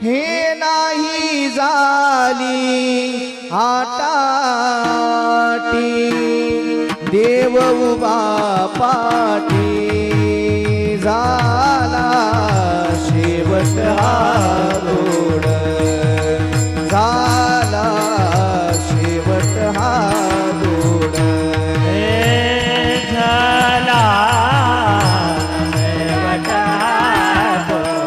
हे नाही झाली आटाटी देव उभा पाठी झाला शेवट हा गोड झाला शेवट हा गोड झाला शेवट हा गोड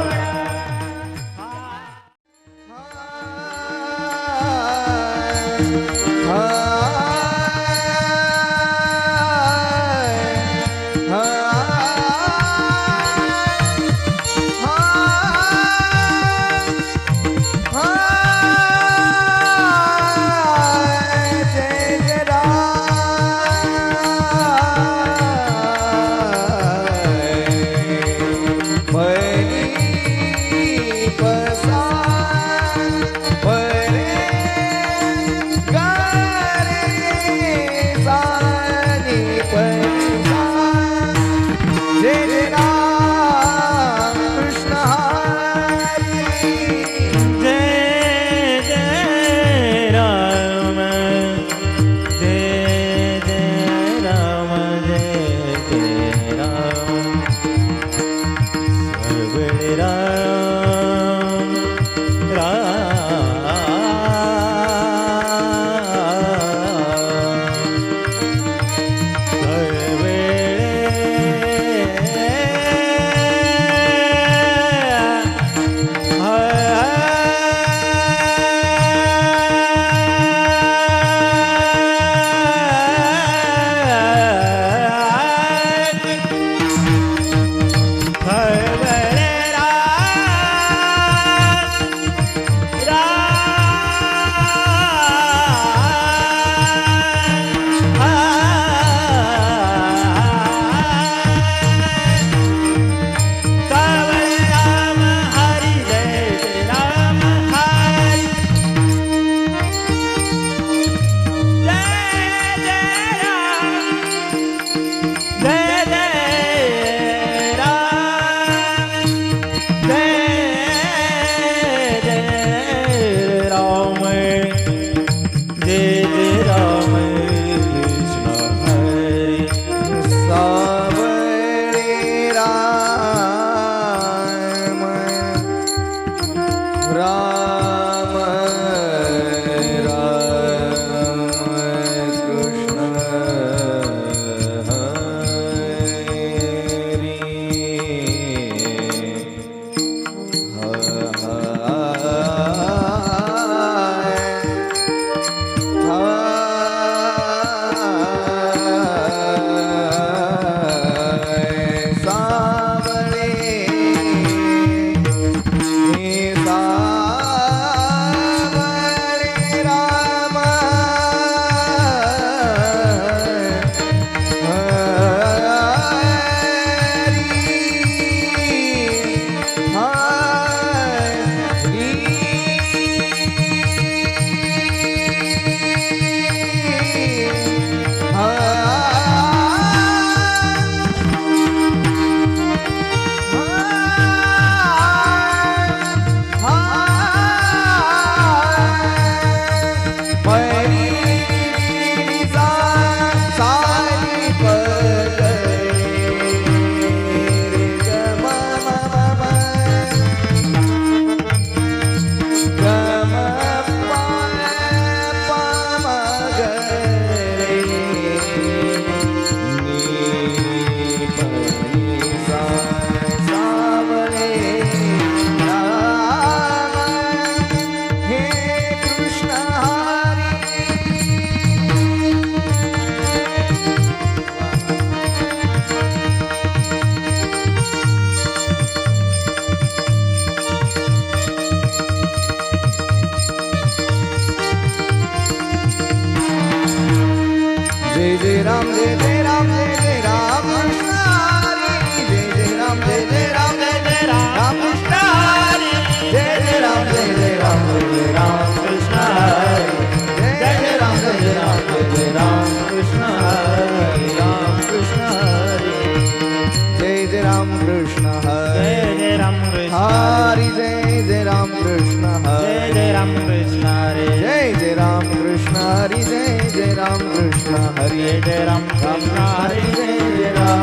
Hare Jai Jai Ram Krishna हरे जय राम कृष्ण हरे जय जय राम कृष्ण हरि जय जय राम कृष्ण हरि जय राम कृष्ण हरे जय जय राम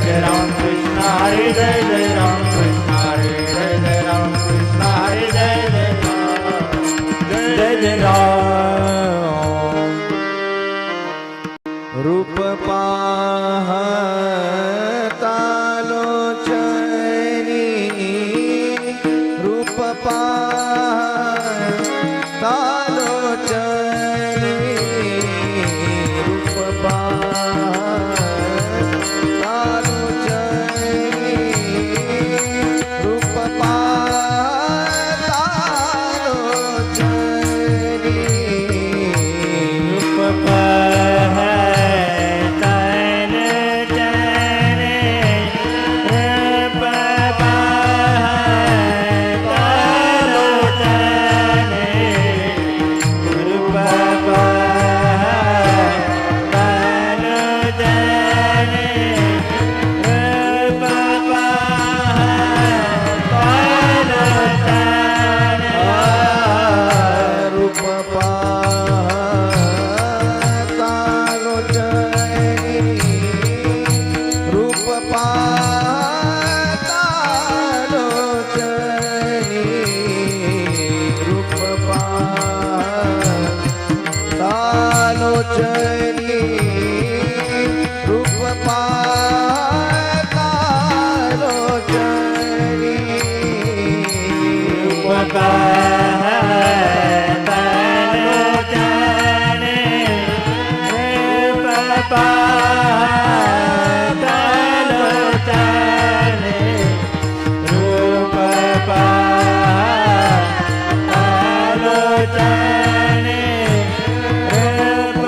जय राम कृष्ण हरे जय जय राम कृष्ण हरे जय जय राम कृष्ण हरे जय जय राम रूप पाहता लोचनी रूप पाहता लोचनी रूप पाहता लोचनी रूप पाहता लोचनी रूप पाहता लोचनी रूप पाहता लोचनी रूप पाहता लोचनी रूप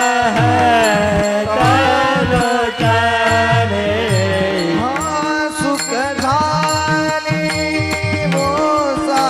पाहता लोचनी सुख झाले मोसा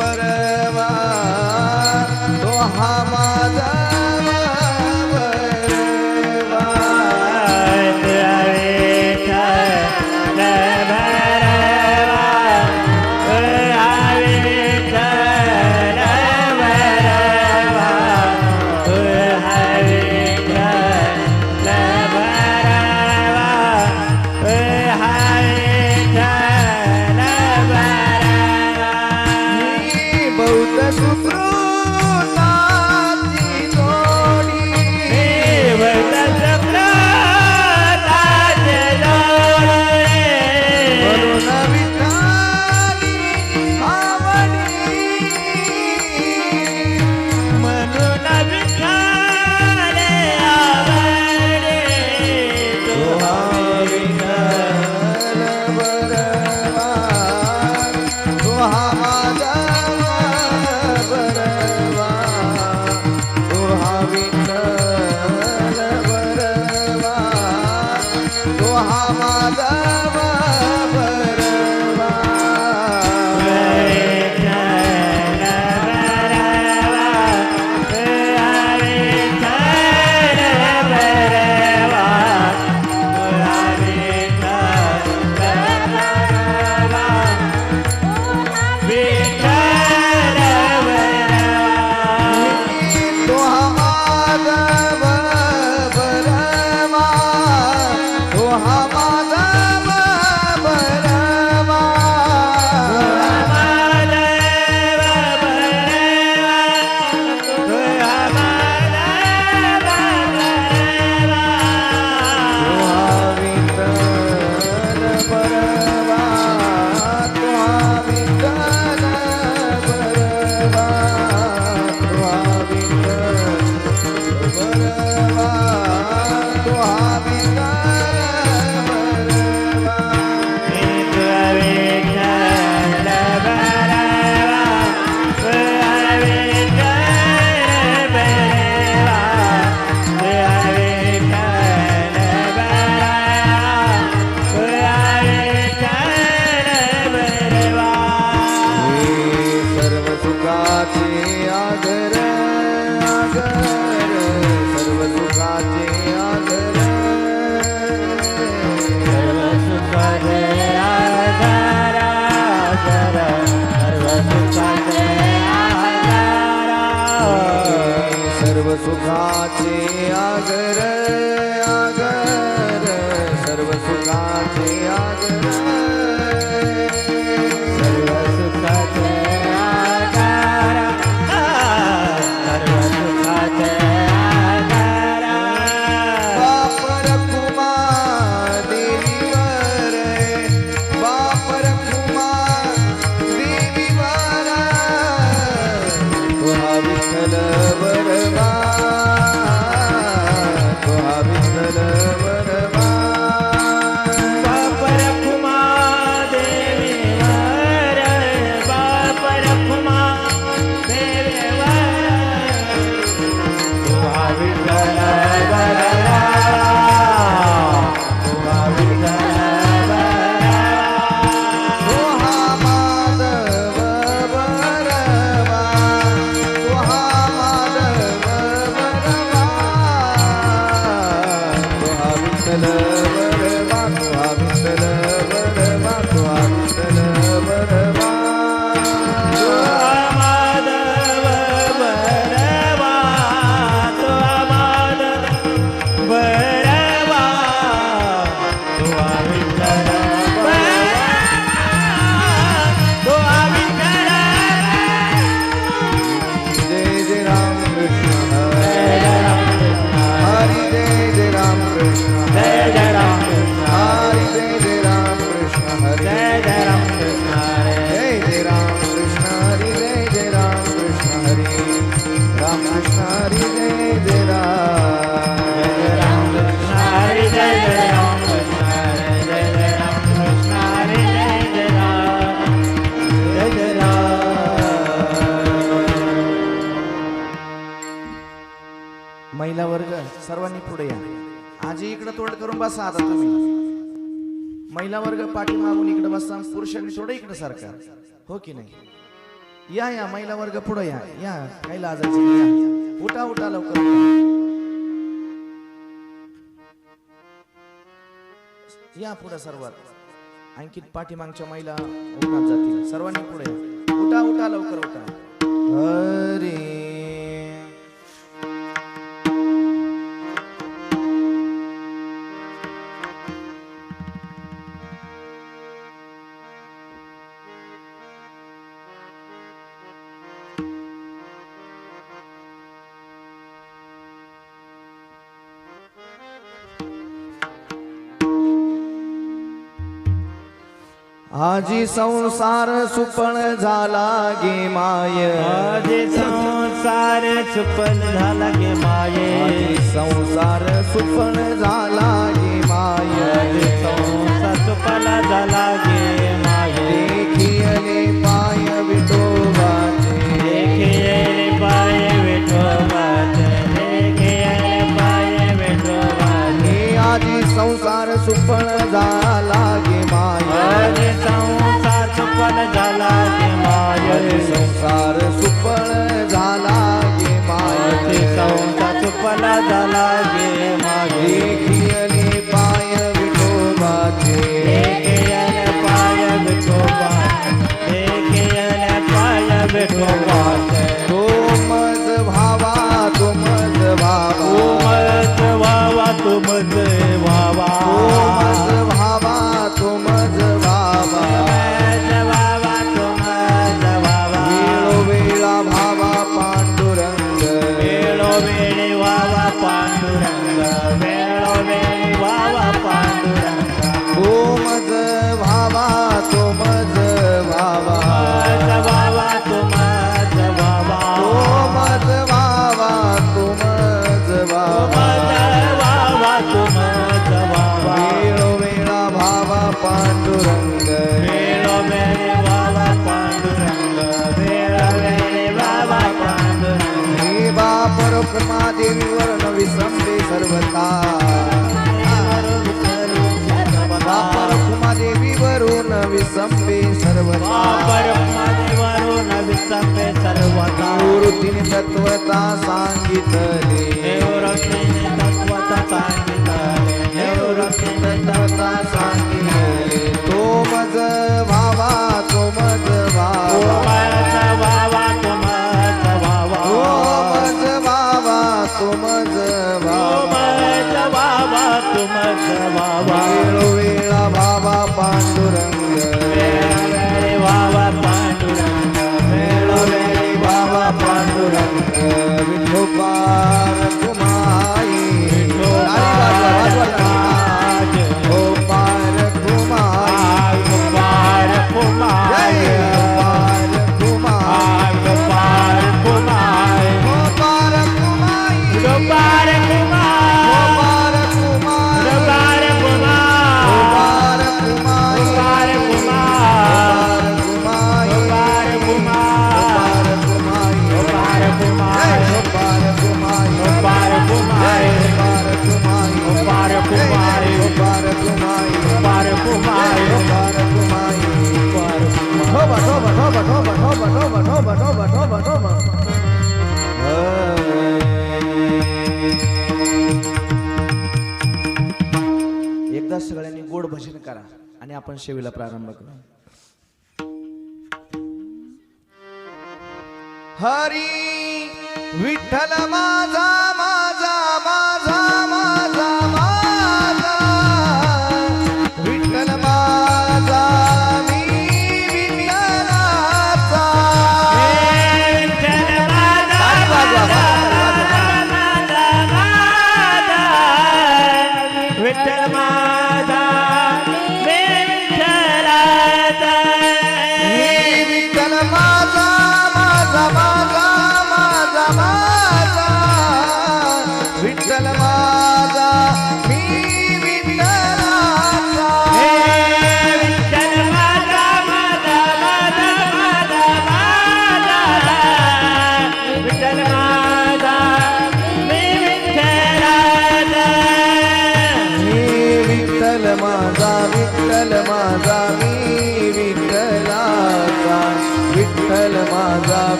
बरवा तो हा माधव बरवा बहुत सुकृताची जोडी म्हणून विठाली आवडी तुहा विठ्ठल बरवा तुहा माधव बरवा तुहा विठ्ठल बरवा तुहा माधव बरवा तुहा माधव बरवा तुहा माधव बरवा तुहा विठ्ठल बरवा तुहा विठ्ठल बरवा तुहा विठ्ठल बरवा तुहा विठ्ठल बरवा सर्व सुखाचे आगर आगर सर्व सुखाचे आगर सर्व सुखाचे आगर आगर सर्व सुखाचे आगर बाप रखुमा देवीवर बाप रखुमा देवीवर तुहा विठ्ठल बरवा तुहा विठ्ठल बरवा तुहा माधव बरवा तुहा माधव बरवा तुहा विठ्ठल बरवा तुहा विठ्ठल बरवा तुहा विठ्ठल बरवा जय जय राम कृष्ण हरि जय जय राम कृष्ण हरि जय जय राम कृष्ण हरि जय जय राम कृष्ण हरि जय जय राम कृष्ण हरि राम कृष्ण हरि जय जय राम हरि जय जय राम कृष्ण हरे जय जय राम कृष्ण हरे जय जय राम महिला वर्ग सर्वांनी पुढे या. आजी इकडे तोंड करून बसा आता तुम्ही. महिला वर्ग पाठीमागून इकडे बसा. पुरुषांनी थोडं इकडे सारखा, हो की नाही. या या महिला वर्ग पुढे या या काही लाजायचं नाही, या उठा उठा लवकर उठा. या पुढे सर्वात आणखी पाठीमागच्या महिला उठा जातील. सर्वांनी पुढे या. उठा उठा लवकर उठा. हरे आजी संसार सुपण झाला गे माय. आजी संसार सुपन झाला गे माये. आजी संसार सुपण झाला गे माय. आजी संसार सुपन झाला गे माये. देखियले पाय विठोबाचे. देखियले पाय विठोबाचे. देखियले पाय विठोबाचे. आजी संसार सुपण झाला गे माय. आजी संसार सुपन झाला गे माये. संसार सुपण झाला गे माय. आजी संसार सुपन झाला गे माये. देखियले पाय विठोबाचे. देखियले पाय विठोबाचे. देखियले पाय विठोबाचे. तुमज भावा तुमज भावा. तुमज वावा तुमज वावा. तुमज भावा तुमज भावा. तुमज वावा तुमज वावा. वेळोवेळा भावा पांडुरंग. वेळोवेळी वावा पांडुरंग. वेळोवेळी वावा पांडुरंग. तुमज भावा तुमज भावा. तुमज वावा तुमज वावा. तुमज भावा तुमज भावा. तुमज वावा तुमज वावा. वेळोवेळा भावा पांडुरंग. वेळोवेळी वावा पांडुरंग. वेळोवेळी वावा पांडुरंग. हे बाप रुक्मा देवीवर नविसंबे सर्वता. बाप रुक्मा देवीवरून विसंबे सर्वता. वरून विसंबे सर्वता. निवृत्तीने तत्वता सांगितले. निवृत्तीने तत्वता सांगितले. निवृत्तीने तत्वता सांगितले. तोमज भावा तोमज भावा. तुमज वावा तुमज वावा. तोमज भावा तोमज भावा. तुमज वावा तुमज वावा. वेळोवेळा भावा पांडुरंग. वेळोवेळी वावा पांडुरंग. वेळोवेळी भावा पांडुरंग. विठोबार कुमाई. गोपाळ कुमाई. गोपाळ कुमार. गोपाळ कुमाई. गोपाळ कुमार. गोपाळ कुमाई. गोपाळ कुमार. गोपाळ कुमाई. गोपाळ कुमार. गोपाळ कुमाई. गोपाळ कुमार. गोपाळ कुमाई. गोपाळ कुमार. गोपाळ कुमाई. गोपाळ कुमार. गोपाळ कुमाई. गोपाळ कुमार. गोपाळ कुमाई. गोपाळ कुमार. गोपाळ कुमाई. गोपाळ कुमार. गोपाळ कुमाई. ठोबा ठोबा ठोबा ठोबा ठोबा ठोबा ठोबा ठोबा ठोबा ठोबा. एकदा सगळ्यांनी गोड भजन करा आणि आपण शेवीला प्रारंभ करू. हरी विठ्ठल माझा माझा माझा माझा माझा. विठ्ठल माझा मी विठ्ठलाचा. विठ्ठल माझा विठ्ठलाचा. हे विठ्ठल माझा माझा माझा माझा माझा.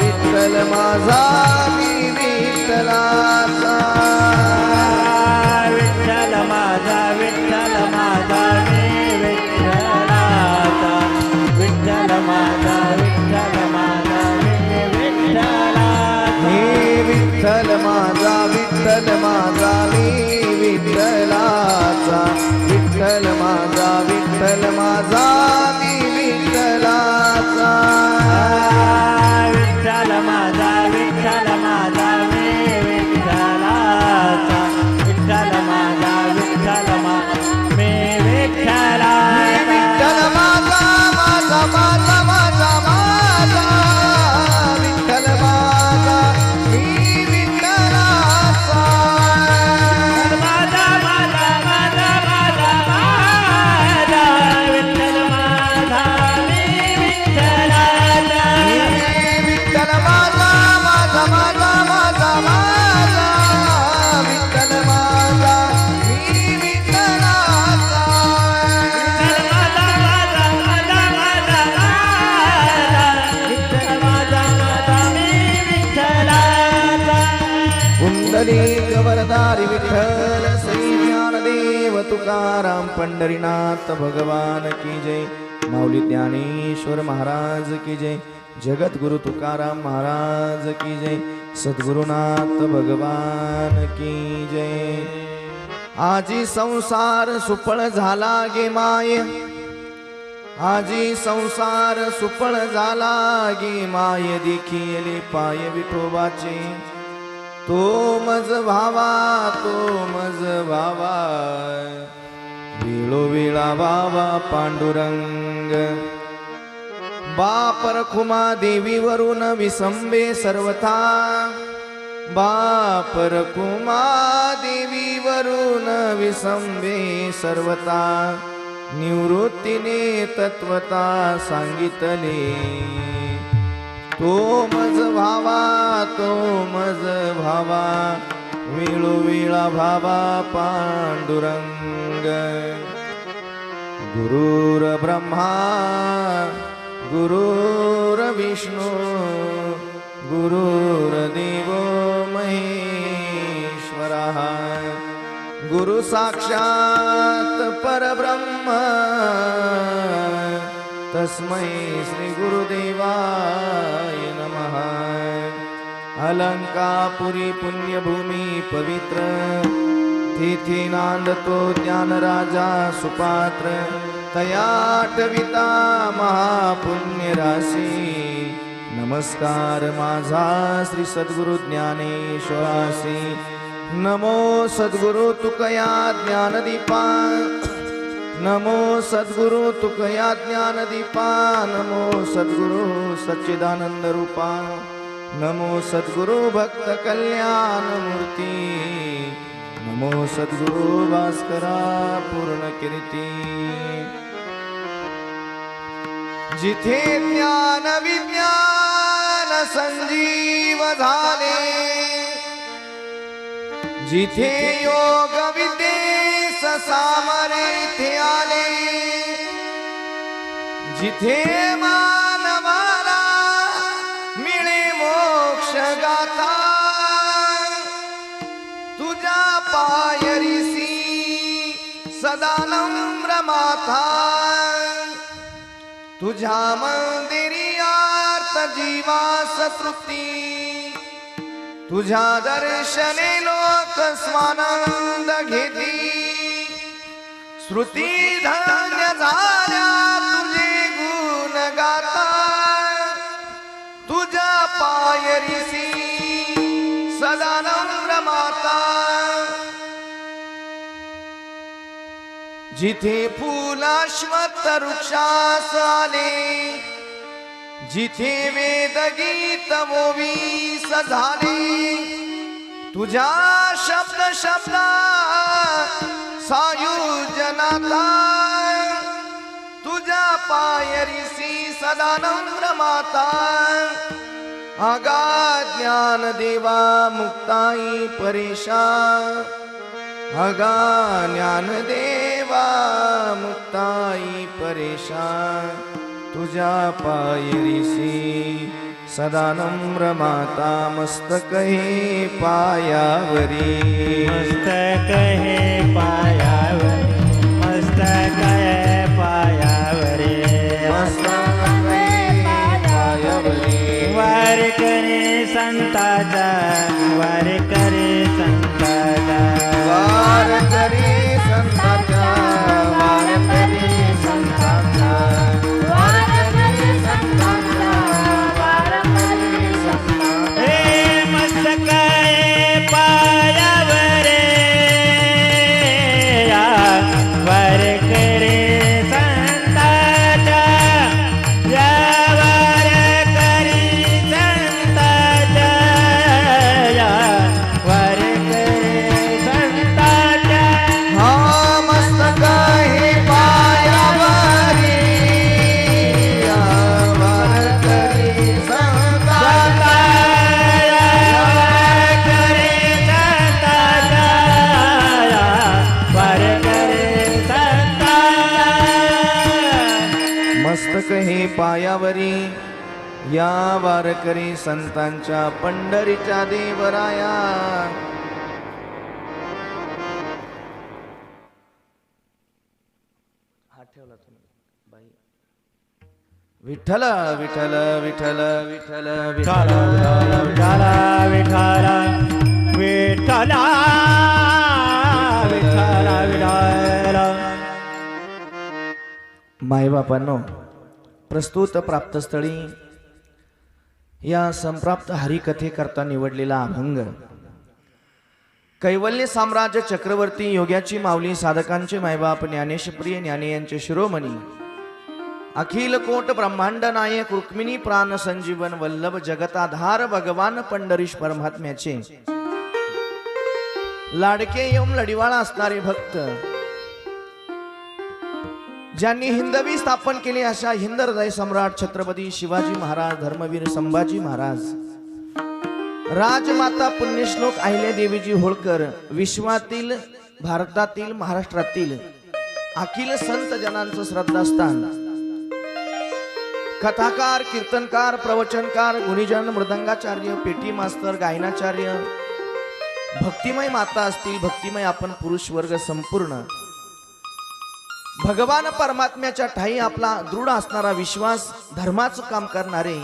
विठ्ठल माझा मी विठ्ठलाचा विठ्ठल माझा मी विठ्ठलाचा विठ्ठल माझा मी विठ्ठलाचा हे विठ्ठल माझा मी विठ्ठलाचा विठ्ठल माझा मी विठ्ठलाचा विठ्ठल माझा मी विठ्ठलाचा विठ्ठल माझा मी विठ्ठलाचा विठ्ठल माझा माझा माझा माझा माझा विठ्ठल माझा मी विठ्ठलाचा माझा माझा माझा माझा माझा विठ्ठल माझा मी विठ्ठलाचा विठ्ठल माझा माझा माझा माझा माझा विठ्ठल माझा मी विठ्ठलाचा पुंडलिक वरदारी विठ्ठल श्री ज्ञानदेव तुकाराम पंढरीनाथ भगवान की जय माऊली ज्ञानेश्वर महाराज की जय जगद्गुरु तुकाराम महाराज की जय सद्गुरुनाथ भगवान की जय आजी संसार सुफळ झाला गे माय आजी संसार सुफळ झाला गे माय देखील पाय विठोबाचे तो मज भावा वेळोवेळा बाबा पांडुरंग बाप रखुमा देवीवरून विसंबे सर्वथा बाप रखुमा देवीवरून विसंबे सर्वता निवृत्तीने तत्वता सांगितले तो मज भावा वेळोवेळा भावा पांडुरंग गुरुर ब्रह्मा गुरुर विष्णू गुरुर्देवो महेश्वरः गुरु साक्षात परब्रह्म तस्मै श्री गुरुदेवाय नमः अलंकापुरी पुण्यभूमी पवित्र तिथी नांदतो ज्ञान राजा सुपात्र तयाटविता महापुण्य राशी नमस्कार माझा श्री सद्गुरु ज्ञानेश्वरासी नमो सद्गुरु तुकया ज्ञानदीपा नमो सद्गुरु तुकया ज्ञानदीपा नमो सद्गुरु सच्चिदानंद रूपा नमो सद्गुरु भक्त कल्याण मूर्ती नमो सद्गुरु भास्करा पूर्ण कीर्ती जिथे ज्ञान विज्ञान संजीव झाले जिथे योग विद्येस सामर्थ्य आले जिथे मानवाला मिळे मोक्ष गाथा तुझ्या पायरीसी सदा नम्र माथा तुझ्या मंदिरी आर्त जीवास तृप्ती तुझ्या दर्शने लोक स्वानंद घेती श्रुती धन्य झाल्या तुझे गुण गाता तुझ्या पायरीसी सदा नम्र माता जिथे फुलाश्वत वृक्षास आले जिथे वेद गीत ओवीस झाले तुझ्या शब्द शब्दा सायुजनाता तुझ्या पायरीसी सदा नम्र माता अगाध ज्ञान देवा मुक्ताई परेशा अगाध ज्ञान देवा मुक्ताई परेशा तुझ्या पायरीसी सदा नम्र माता मस्तक हे पायावरी मस्तक हे पायावरी मस्तक हे पायावरी मस्तक हे पायावरी वार करे संताचा वार करे संताचा वार करी संताचा वार करी संताचा वार करी संताचा वार करी संताचा हे मस्तक हे पायावरी वार करे संताचा या वार करी संताचा या वार करे संताचा हा मस्तक हे पायावरी वार करी संताचा मस्तक हे पायावरी या वारकरी संतांच्या पंढरीच्या देवराया हा ठेवला तुम्ही बाई विठ्ठल विठ्ठल विठ्ठल विठ्ठल विठ्ठल मायबापांनो प्रस्तुत प्राप्तस्थळी या संप्राप्त हरिकथेकरता निवडलेला अभंग कैवल्य साम्राज्य चक्रवर्ती योग्याची माऊली साधकांचे मायबाप ज्ञानेशप्रिय ज्ञाने यांचे शिरोमणी अखिल कोट ब्रह्मांड नायक रुक्मिणी प्राण संजीवन वल्लभ जगताधार भगवान पंढरीश परमात्म्याचे लाडके येऊन लढिवाळा असणारे भक्त ज्यांनी हिंदवी स्थापन केली अशा हिंद हृदय सम्राट छत्रपती शिवाजी महाराज धर्मवीर संभाजी महाराज राजमाता पुण्यश्लोक अहिल्यादेवीजी होळकर विश्वातील भारतातील महाराष्ट्रातील अखिल संत जनांचं श्रद्धास्थान कथाकार कीर्तनकार प्रवचनकार गुणीजन मृदंगाचार्य पेटी मास्तर गायनाचार्य भक्तिमय माता असतील भक्तिमय आपण पुरुष वर्ग संपूर्ण भगवान परमात्म्याच्या ठाई आपला दृढ असणारा विश्वास धर्माचं काम करणारे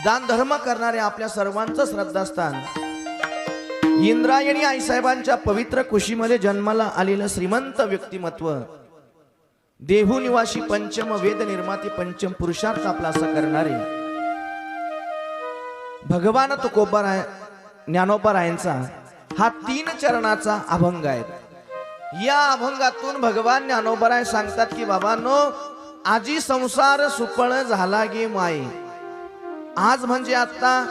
दान धर्म करणारे आपल्या सर्वांचं श्रद्धास्थान इंद्रायणी आईसाहेबांच्या पवित्र कुशीमध्ये जन्माला आलेलं श्रीमंत व्यक्तिमत्व देहू निवासी पंचम वेद निर्माती पंचम पुरुषार्थ आपला असा करणारे भगवान तुकोबा ज्ञानोबा हा 3 चरणाचा अभंग आहे. या अभंगातून भगवान ज्ञानोबराय सांगतात की बाबांनो आजी संसार सुपळ झाला गे माये. आज म्हणजे आता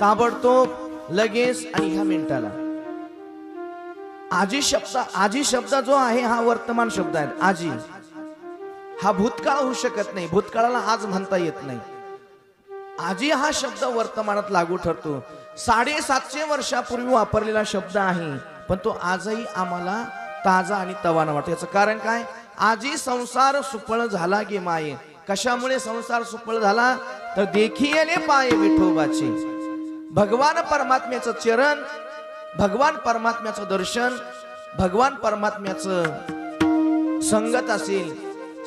ताबडतोब लगेच आणि ह्या मिनिटाला आजी शब्द जो आहे हा वर्तमान शब्द आहे. आजी हा भूतकाळ होऊ शकत नाही, भूतकाळाला आज म्हणता येत नाही. आजी हा शब्द वर्तमानात लागू ठरतो. 750 वर्षापूर्वी वापरलेला शब्द आहे पण तो आजही आम्हाला ताजा आणि तवाना वाटतो. याचं कारण काय? आजी संसार सुफळ झाला गे माये. कशामुळे संसार सुफळ झाला तर देखियेले पाये विठोबाचे. भगवान परमात्म्याचं चरण, भगवान परमात्म्याचं दर्शन, भगवान परमात्म्याचं संगत असेल,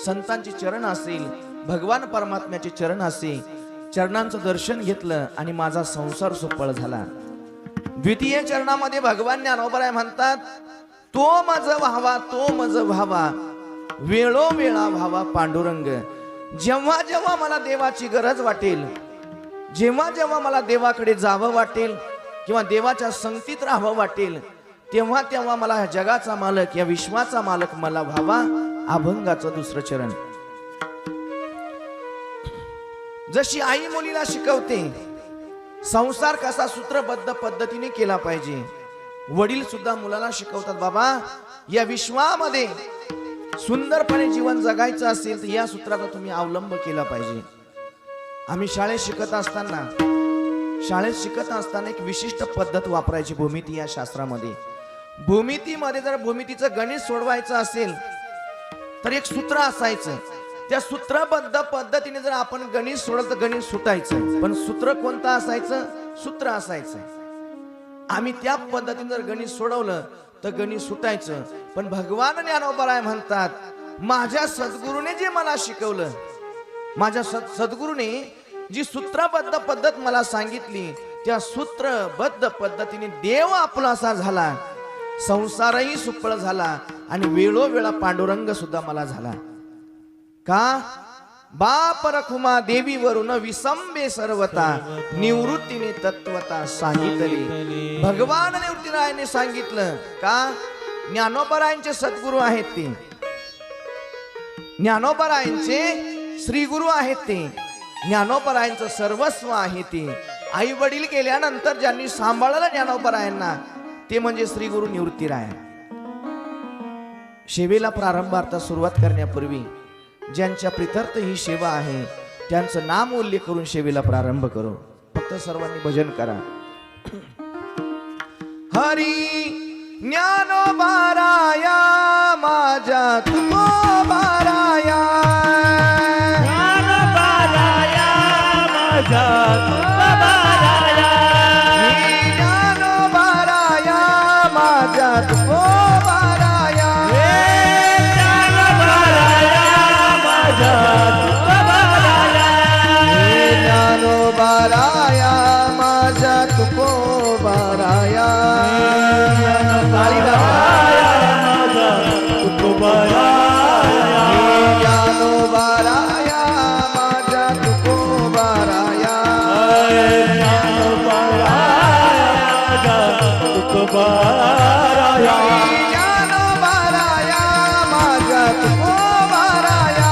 संतांची चरण असेल, भगवान परमात्म्याचे चरण असेल, चरणांचं दर्शन घेतलं आणि माझा संसार सुफळ झाला. द्वितीय चरणामध्ये भगवान ज्ञानोबराय म्हणतात तो मज व्हावा, तो मज व्हावा, वेळोवेळा व्हावा पांडुरंग. जेव्हा जेव्हा मला देवाची गरज वाटेल, जेव्हा जेव्हा मला देवाकडे जावं वाटेल किंवा देवाच्या संगतीत राहावं वाटेल, तेव्हा तेव्हा मला ह्या जगाचा मालक, या विश्वाचा मालक मला व्हावा. अभंगाचं 2रं चरण. जशी आई मुलीला शिकवते संसार कसा सूत्रबद्ध पद्धतीने केला पाहिजे, वडील सुद्धा मुलाला शिकवतात बाबा या विश्वामध्ये सुंदरपणे जीवन जगायचं असेल तर या सूत्राचा तुम्ही अवलंब केला पाहिजे. आम्ही शाळेत शिकत असताना एक विशिष्ट पद्धत वापरायची भूमिती या शास्त्रामध्ये. भूमितीमध्ये जर भूमितीचं गणित सोडवायचं असेल तर एक सूत्र असायचं. त्या सूत्रबद्ध पद्धतीने जर आपण गणित सोडलं तर गणित सुटायचं, पण सूत्र कोणतं असायचं? सूत्र असायचं. आम्ही त्या पद्धतीने जर गणित सोडवलं तर गणित सुटायचं. पण भगवान ज्ञानोबा म्हणतात, माझ्या सद्गुरूने जे मला शिकवलं, माझ्या सद्गुरूने जी सूत्रबद्ध पद्धत मला सांगितली, त्या सूत्रबद्ध पद्धतीने देव आपलासा झाला, संसारही सुफळ झाला आणि वेळोवेळा पांडुरंग सुद्धा मला झाला. का? बाप रखुमा देवी वरून विसंबे सर्वता निवृत्तीने तत्वता सांगितली. भगवान निवृत्तीरायाने सांगितलं. का? ज्ञानोबरायांचे सद्गुरू आहेत ते, ज्ञानोबरायांचे श्री गुरु आहेत ते, ज्ञानोबरायांचं सर्वस्व आहे ते. आई वडील गेल्यानंतर ज्यांनी सांभाळलं ज्ञानोबरायांना ते म्हणजे श्री गुरु निवृत्तीराय. सेवेला प्रारंभ अर्थात सुरुवात करण्यापूर्वी ज्यांच्या प्रित्यर्थ ही सेवा आहे त्यांचं नाम उल्लेख करून सेवेला प्रारंभ करू. फक्त सर्वांनी भजन करा. हरी ज्ञानोबाराया माझ्या तुकोबाराया, ज्ञानोबाराया माझ्या तुकोबाराया, ज्ञानोबाराया माझ्या तुकोबाराया, ज्ञानोबाराया माझ्या तुकोबाराया, ज्ञानोबाराया माझ्या तुकोबाराया. ज्ञानोबाराया माझ्या तुकोबाराया,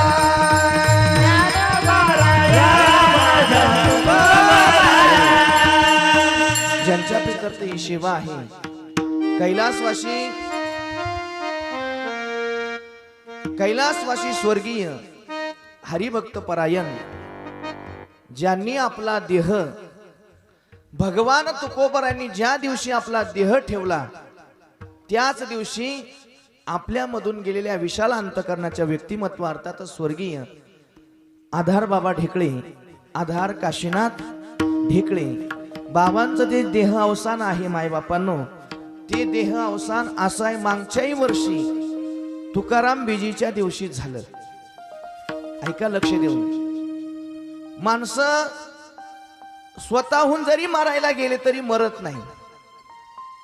ज्ञानोबाराया माझ्या तुकोबाराया. ज्यांच्या प्रित्यर्थ ही सेवा आहे, कैलासवासी स्वर्गीय हरिभक्त परायण ज्यांनी आपला देह, भगवान तुकोबारायांनी ज्या दिवशी आपला देह ठेवला त्याच दिवशी आपल्यामधून गेलेल्या विशाल अंतकरणाच्या व्यक्तिमत्व अर्थात स्वर्गीय आधार बाबा ढेकळे, आधार काशीनाथ ढेकळे बाबांचं जे देह अवसान आहे मायबापांनो, ते देह अवसान असं आहे मागच्याही वर्षी तुकाराम बीजीच्या दिवशी झालं. ऐका लक्ष देऊन. माणसं स्वतःहून जरी मारायला गेले तरी मरत नाही.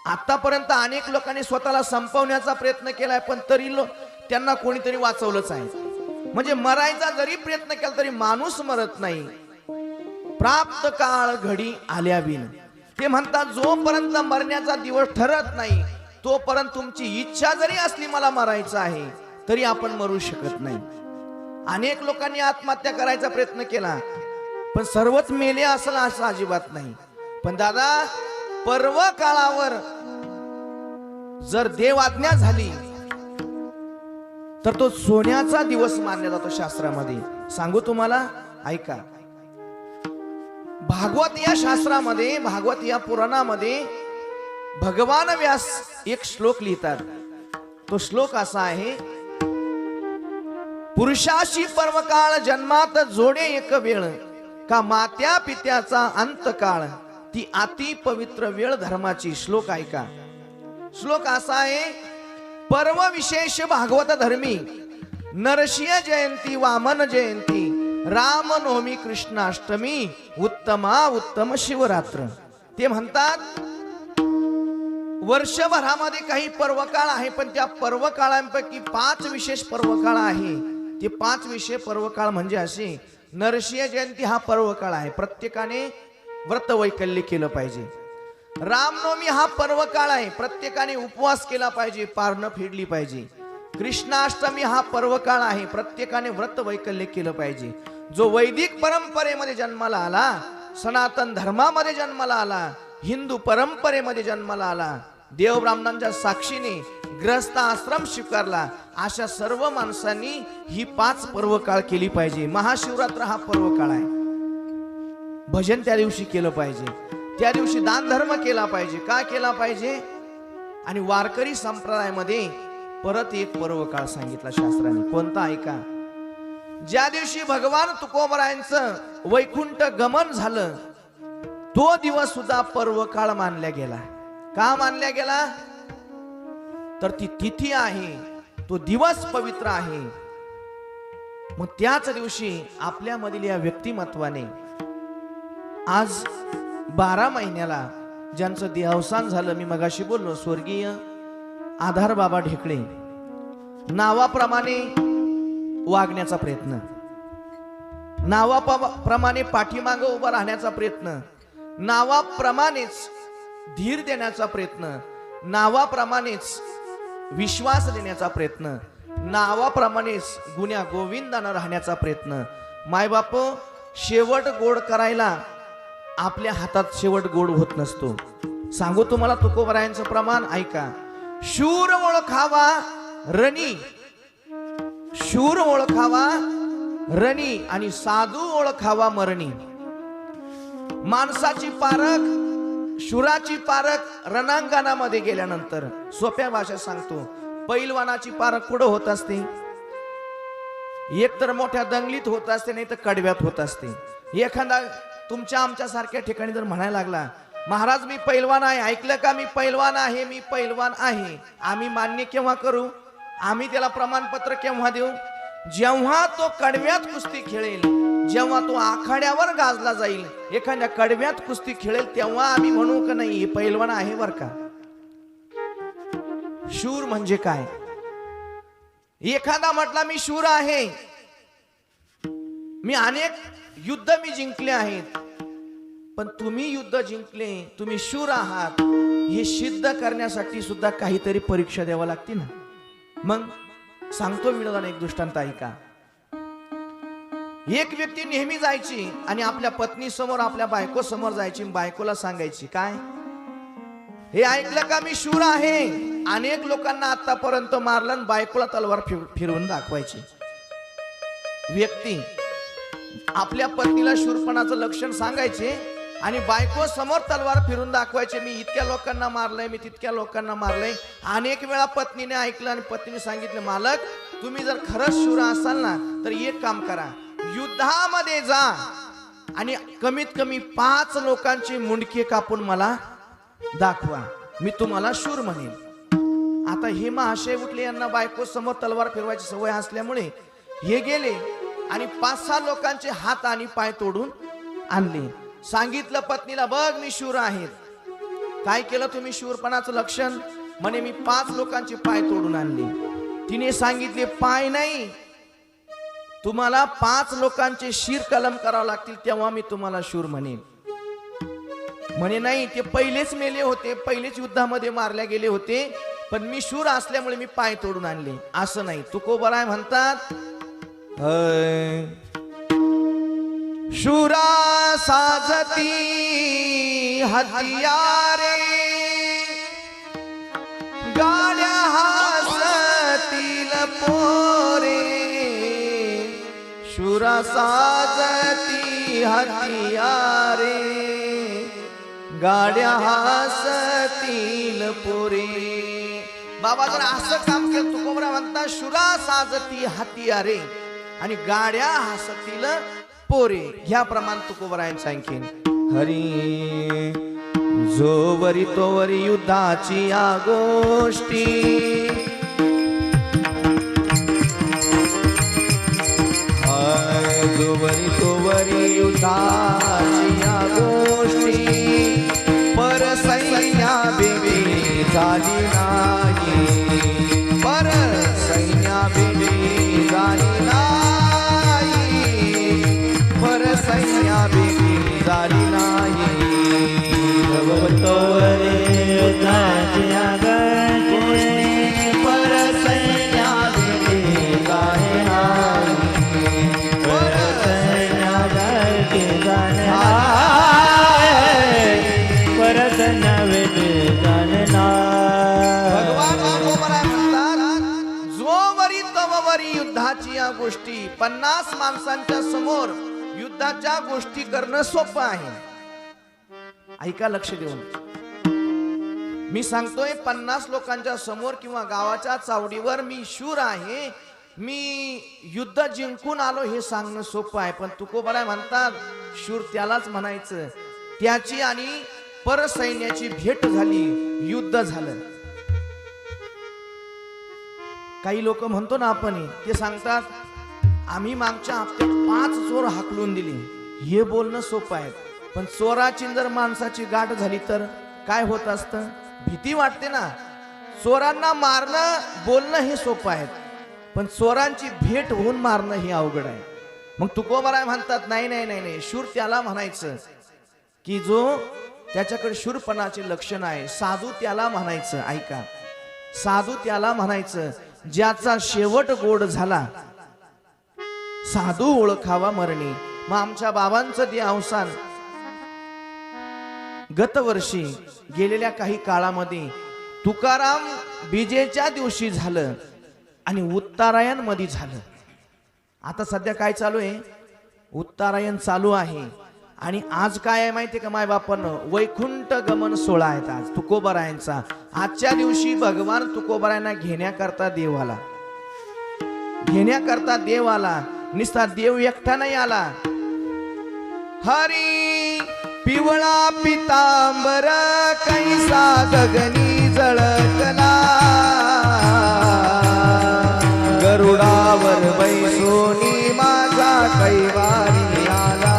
आतापर्यंत अनेक लोकांनी स्वतःला संपवण्याचा प्रयत्न केलाय, पण तरी त्यांना कोणीतरी वाचवलंच आहे. म्हणजे मरायचा जरी प्रयत्न केला तरी माणूस मरत नाही. प्राप्त काळ घडी आल्या बिन. ते म्हणतात जोपर्यंत मरण्याचा दिवस ठरत नाही तोपर्यंत तुमची इच्छा जरी असली मला मरायचं आहे तरी आपण मरू शकत नाही. अनेक लोकांनी आत्महत्या करायचा प्रयत्न केला, पण सर्वच मेले असेल असं अजिबात नाही. पण दादा, पर्व काळावर जर देव आज्ञा झाली तर तो सोन्याचा दिवस मानला जातो शास्त्रामध्ये. सांगू तुम्हाला, ऐका. भागवत या शास्त्रामध्ये, भागवत या पुराणामध्ये भगवान व्यास एक श्लोक लिहितात. तो श्लोक असा आहे, पुरुषाशी पर्वकाळ जन्मात जोडे एक वेळ, का मात्या पित्याचा अंतकाळ, ती अति पवित्र वेळ धर्माची. श्लोक ऐका. श्लोक असा आहे, पर्व विशेष भागवत धर्मी, नरसिंह जयंती वामन जयंती, रामनवमी कृष्णाष्टमी, उत्तमा उत्तम शिवरात्र. ते म्हणतात वर्षभरामध्ये काही पर्वकाळ आहे, पण त्या पर्वकाळांपैकी 5 विशेष पर्वकाळ आहे. ते 5 विशेष पर्वकाळ म्हणजे असे. नरसिंह जयंती हा पर्वकाळ आहे, प्रत्येकाने व्रत वैकल्य केलं पाहिजे. रामनवमी हा पर्वकाळ आहे, प्रत्येकाने उपवास केला पाहिजे, पारणं फेडली पाहिजे. कृष्णाष्टमी हा पर्वकाळ आहे, प्रत्येकाने व्रत वैकल्य केलं पाहिजे. जो वैदिक परंपरेमध्ये जन्माला आला, सनातन धर्मामध्ये जन्माला आला, हिंदू परंपरेमध्ये जन्माला आला, देव ब्राह्मणांच्या साक्षीने ग्रस्त आश्रम स्वीकारला, अशा सर्व माणसांनी ही 5 पर्वकाळ केली पाहिजे. महाशिवरात्र हा पर्वकाळ आहे. भजन त्या दिवशी केलं पाहिजे. त्या दिवशी दान धर्म केला पाहिजे. का केला पाहिजे? आणि वारकरी संप्रदायामध्ये परत एक पर्वकाळ सांगितला शास्त्राने. कोणता? ऐका. ज्या दिवशी भगवान तुकोबरायांचं वैकुंठ गमन झालं तो दिवस सुद्धा पर्व काळ मानला गेला. का मानला गेला? तर ती तिथी आहे, तो दिवस पवित्र आहे. मग त्याच दिवशी आपल्यामधील या व्यक्तिमत्वाने आज 12 महिन्याला ज्यांचं देहावसान झालं, मी मगाशी बोललो, स्वर्गीय आधार बाबा ढेकळे, नावाप्रमाणे वागण्याचा प्रयत्न, नावाप्रमाणे पाठीमागं उभा राहण्याचा प्रयत्न, नावाप्रमाणेच धीर देण्याचा प्रयत्न, नावाप्रमाणेच विश्वास देण्याचा प्रयत्न, नावाप्रमाणेच गुण्या गोविंदानं राहण्याचा प्रयत्न. मायबाप शेवट गोड करायला आपल्या हातात शेवट गोड होत नसतो. सांगू तुम्हाला तुकोबरायांचं प्रमाण ऐका. शूर ओळखावा रणी, शूर ओळखावा रणी आणि साधू ओळखावा मरणी. माणसाची पारख, शूराची पारख रणांगणामध्ये गेल्यानंतर, सोप्या भाषेत सांगतो, पैलवानाची पारख कुठं होत असते? एक तर मोठ्या दंगलीत होत असते, नाही तर कडव्यात होत असते. एखादा तुमच्या आमच्या सारख्या ठिकाणी जर म्हणायला लागला, महाराज मी पैलवान आहे, ऐकलं का, मी पैलवान आहे, मी पैलवान आहे, आम्ही मान्य केव्हा करू? आम्ही त्याला प्रमाणपत्र केव्हा देऊ? जेव्हा तो कडव्यात कुस्ती खेळेल, जेव्हा तो आखाड्यावर गाजला जाईल, एखाद्या कडव्यात कुस्ती खेळेल, तेव्हा आम्ही म्हणू का नाही हे पैलवान आहे बर का. शूर म्हणजे काय? एखादा म्हटला मी शूर आहे, मी अनेक युद्ध मी जिंकले आहेत, पण तुम्ही युद्ध जिंकले, तुम्ही शूर आहात हे सिद्ध करण्यासाठी सुद्धा काहीतरी परीक्षा द्यावी लागते ना. मग सांगतो विनोदाने एक दृष्टांत ऐका. एक व्यक्ती नेहमी जायची आणि आपल्या पत्नी समोर, आपल्या बायको समोर जायची, बायकोला सांगायची काय, हे ऐकलं का मी शूर आहे. अनेक लोकांना आतापर्यंत मारलं आणि बायकोला तलवार फिरवून दाखवायची. व्यक्ती आपल्या पत्नीला शूरपणाचं लक्षण सांगायचे आणि बायको समोर तलवार फिरून दाखवायचे, मी इतक्या लोकांना मारलंय, मी तितक्या लोकांना मारलंय. अनेक वेळा पत्नीने ऐकलं आणि पत्नीने सांगितलं, मालक तुम्ही जर खरंच शूर असाल ना तर एक काम करा, युद्धामध्ये जा आणि कमीत कमी 5 लोकांची मुंडके कापून मला दाखवा, मी तुम्हाला शूर म्हणेन. आता हे महाशय उठले, यांना बायको समोर तलवार फिरवायची सवय असल्यामुळे हे गेले आणि 5-6 लोकांचे हात आणि पाय तोडून आणले. सांगितलं पत्नीला, बघ मी शूर आहेत. काय केलं तुम्ही शूरपणाचं लक्षण? म्हणे मी 5 लोकांचे पाय तोडून आणले. तिने सांगितले, पाय नाही, तुम्हाला 5 लोकांचे शिर कलम करावं लागतील, तेव्हा मी तुम्हाला शूर म्हणेन. म्हणे नाही, ते पहिलेच मेले होते, पहिलेच युद्धामध्ये मारले गेले होते, पण मी शूर असल्यामुळे मी पाय तोडून आणले. असं नाही. तुकोबराय म्हणतात, शूरा साजती हतियारे, गाड्या हसतील पोरे. शूरा साजती हतियारे, गाड्या हसतील पोरे. बाबा जर असं काम केलं, तुकोबरा म्हणतात शूरा साजती हतियारे आणि गाड्या हसतील पोरे. ह्या प्रमाण तुकोबरायांचं आणखीन, हरी जोवरी तोवरी युद्धाची या गोष्टी, जोवरी तोवरी युद्धाची या गोष्टी, पर सैन्या बेबी झाली नाही, पर सैन्या बेबी झाली नाही, पर सैन्या बेबी झाली नाही. तोवरी युद्धाची या गोष्टी, पर सैन्या बेबी झाली नाही, पर सैन्या बेबी झाली नाही, परत नवे जाणना. भगवान तुकोबराय म्हणतात, जोवरी तववरी युद्धाची या गोष्टी. 50 माणसांच्या समोर युद्धाच्या गोष्टी करणं सोपं आहे. ऐका लक्ष देऊन, मी सांगतोय 50 लोकांच्या समोर किंवा गावाच्या चावडीवर मी शूर आहे मी युद्ध जिंकून आलो हे सांगणं सोपं आहे, पण तुकोबराय म्हणतात शूर त्यालाच म्हणायचं त्याची आणि परसैन्याची भेट झाली, युद्ध झालं. काही लोक म्हणतो ना आपण, ते सांगतात आम्ही मागच्या हप्त्यात 5 चोर हाकलून दिले. हे बोलणं सोपं आहे, पण चोराची जर माणसाची गाठ झाली तर काय होत असतं? भीती वाटते ना. चोरांना मारणं बोलणं हे सोपं आहे, पण चोरांची भेट होऊन मारणं हे अवघड आहे. मग तुकोबराय म्हणतात नाही नाही नाही नाही, शूर त्याला म्हणायचं की जो त्याच्याकडे शूरपणाचे लक्षण आहे. साधू त्याला म्हणायचं, ऐका, साधू त्याला म्हणायचं ज्याचा शेवट गोड झाला. साधू ओळखावा मरणी. मग आमच्या बाबांचं ते अवसान गत वर्षी गेलेल्या काही काळामध्ये तुकाराम बीजेच्या दिवशी झालं आणि उत्तरायण मध्ये झालं. आता सध्या काय चालू आहे? उत्तरायण चालू आहे. आणि आज काय आहे माहितीये का माय बापानं? वैकुंठ गमन सोहळा आहे आज तुकोबरायांचा. आजच्या दिवशी भगवान तुकोबरायांना घेण्याकरता देव आला. निस्ता देव एकटा नाही आला. हरी पिवळा पितांबर कैसा गगनी जळकला, गरुडावर बैसोनी माझा कैवारी आला,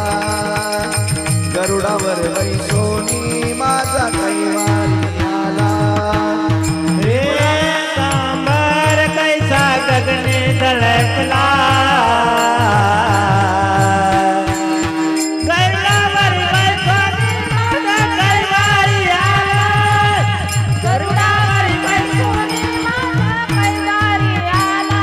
गरुडावर बैसोनी माझा कैवारी आला. रे सांबर कैसा गगने धडकला, गरुडावर बैसोनी माझा कैवारी आला, गरुडावर बैसोनी माझा कैवारी आला.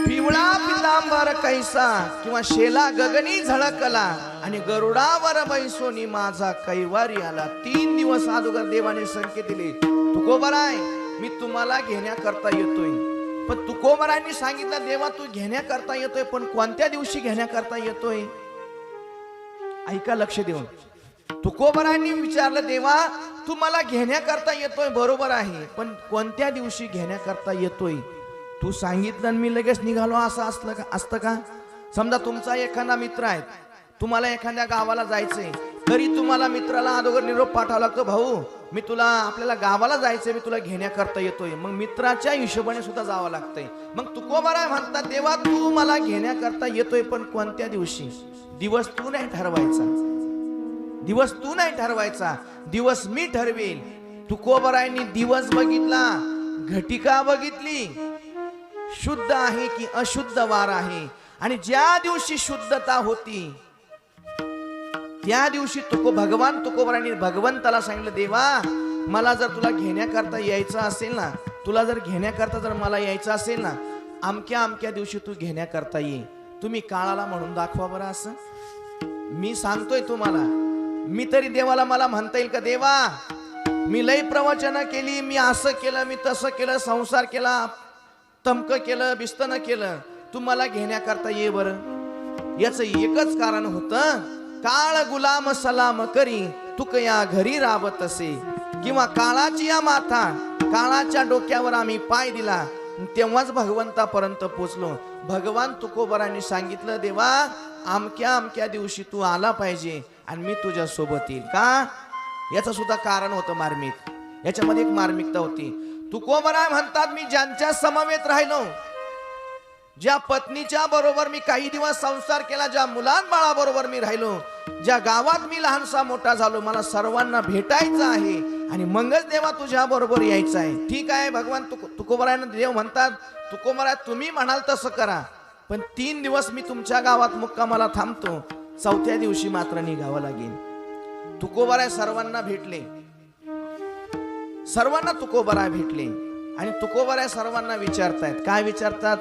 पिवळा पितांबर कैसा किंवा शेला गगनी झळकला आणि गरुडावर बैसोनी माझा कैवारी आला. 3 दिवस अगोदर देवाने संकेत दिले, तुकोबराय मी तुम्हाला घेण्याकरता येतोय. पण तुकोबरायांनी सांगितलं देवा तू घेण्याकरता येतोय, पण कोणत्या दिवशी घेण्याकरता येतोय? ऐका लक्ष देऊन. तुकोबरायांनी विचारलं देवा तू मला घेण्याकरता येतोय बरोबर आहे, पण कोणत्या दिवशी घेण्याकरता येतोय? तू सांगितलं आणि मी लगेच निघालो असं असतं का? समजा तुमचा एखादा मित्र आहे, तुम्हाला एखाद्या गावाला जायचंय, तरी तुम्हाला मित्राला अगोदर निरोप पाठवावा लागतो, भाऊ मी तुला आपल्याला गावाला जायचंय, मी तुला घेण्याकरता येतोय. मग मित्राच्या हिशोबाने सुद्धा जावं लागतंय. मग तुकोबराय म्हणतात देवा तू मला घेण्याकरता येतोय, पण कोणत्या दिवशी? दिवस तू नाही ठरवायचा, दिवस तू नाही ठरवायचा, दिवस मी ठरवेल. तुकोबरायांनी दिवस बघितला, घटिका बघितली, शुद्ध आहे की अशुद्ध वार आहे. आणि ज्या दिवशी शुद्धता होती त्या दिवशी भगवान तुकोबरायांनी भगवंताला सांगितलं देवा मला जर तुला घेण्याकरता यायचं असेल ना, तुला जर घेण्याकरता जर मला यायचं असेल ना, अमक्या दिवशी तू घेण्याकरता ये. तुम्ही काळाला म्हणून दाखवा बरं. असं मी सांगतोय तुम्हाला, मी तरी देवाला मला म्हणता येईल का देवा मी लई प्रवचन केली, मी असं केलं, मी तसं केलं, संसार केला, तमकं केलं, बिस्तन केलं, तुम्हाला घेण्याकरता ये बरं? याच एकच कारण होतं, काळ गुलाम सलाम करी तुकया घरी राबत असे. किंवा काळाची या माथा, काळाच्या डोक्यावर आम्ही पाय दिला, तेव्हाच पोचलो. भगवान तुकोबरांनी सांगितलं देवा अमक्या दिवशी तू आला पाहिजे आणि मी तुझ्या सोबत येईल. का? याचं सुद्धा कारण होतं मार्मिक. याच्यामध्ये एक मार्मिकता होती. तुकोबराय म्हणतात मी ज्यांच्या समवेत राहिलो, ज्या पत्नीच्या बरोबर मी काही दिवस संसार केला, ज्या मुलांबाळाबरोबर मी राहिलो, ज्या गावात मी लहानसा मोठा झालो, मला सर्वांना भेटायचं आहे आणि मगच देवा तुझ्या बरोबर यायचं आहे. ठीक आहे भगवान तुकोबरायांना देव म्हणतात तुकोबराय तुम्ही म्हणाल तसं करा, पण 3 दिवस मी तुमच्या गावात मुक्कामाला थांबतो, 4थ्या दिवशी मात्र निघावं लागेल. तुकोबराय सर्वांना भेटले, सर्वांना तुकोबराय भेटले आणि तुकोबराय सर्वांना विचारतायत. काय विचारतात?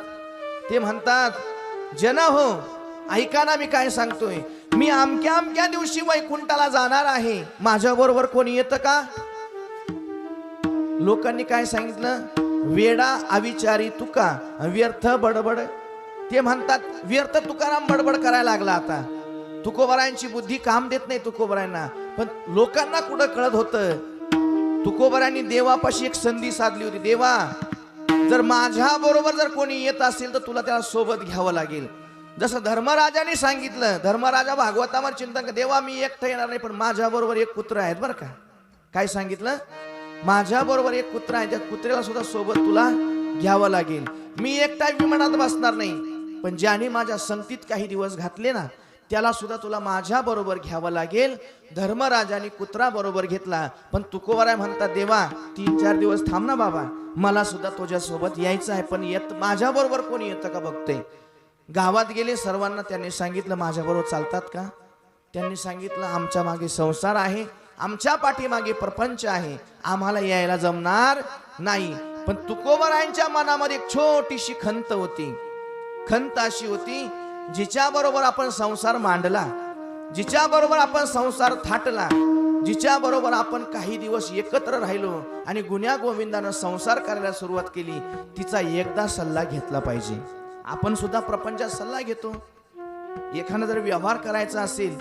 ते म्हणतात जन हो ऐका ना, मी काय सांगतोय, मी अमक्या दिवशी वैकुंठाला जाणार आहे, माझ्या बरोबर कोणी येतं का? लोकांनी काय सांगितलं? वेडा अविचारी तुका व्यर्थ बडबड. ते म्हणतात व्यर्थ तुकाराम बडबड करायला लागला. आता तुकोबरायांची बुद्धी काम देत नाही तुकोबरायांना, पण लोकांना कुठं कळत होतं. तुकोबरायांनी देवापाशी एक संधी साधली होती, देवा जर माझ्या बरोबर जर कोणी येत असेल तर तुला त्याला सोबत घ्यावं लागेल. जसं धर्मराजाने सांगितलं, धर्मराजा भागवतावर चिंतन कर, देवा मी एकटा येणार नाही, पण माझ्या बरोबर एक कुत्र आहेत बरं का. काय सांगितलं? माझ्या बरोबर एक कुत्रा आहे, त्या कुत्र्याला सुद्धा सोबत तुला घ्यावं लागेल. मी एकटा विमानात बसणार नाही, पण ज्याने माझ्या संगतीत काही दिवस घातले ना त्याला सुद्धा तुला माझ्या बरोबर घ्यावं लागेल. धर्मराजाने कुत्रा बरोबर घेतला, पण तुकोबाराय म्हणतात, देवा 3-4 दिवस थांब ना बाबा, मला सुद्धा तुझ्या सोबत यायचं आहे, पण माझ्या बरोबर कोणी येतं का बघते. गावात गेले, सर्वांना त्यांनी सांगितलं माझ्या बरोबर चालतात का. त्यांनी सांगितलं आमच्या मागे संसार आहे, आमच्या पाठीमागे प्रपंच आहे, आम्हाला यायला जमणार नाही. पण तुकोबारायांच्या मनामध्ये एक छोटीशी खंत होती. खंत अशी होती, जिच्या बरोबर आपण संसार मांडला, जिच्या बरोबर आपण संसार थाटला, जिच्या बरोबर आपण काही दिवस एकत्र राहिलो आणि गुन्ह्या गोविंदानं संसार करायला सुरुवात केली, तिचा एकदा सल्ला घेतला पाहिजे. आपण सुद्धा प्रपंचात सल्ला घेतो. एखादा जर व्यवहार करायचा असेल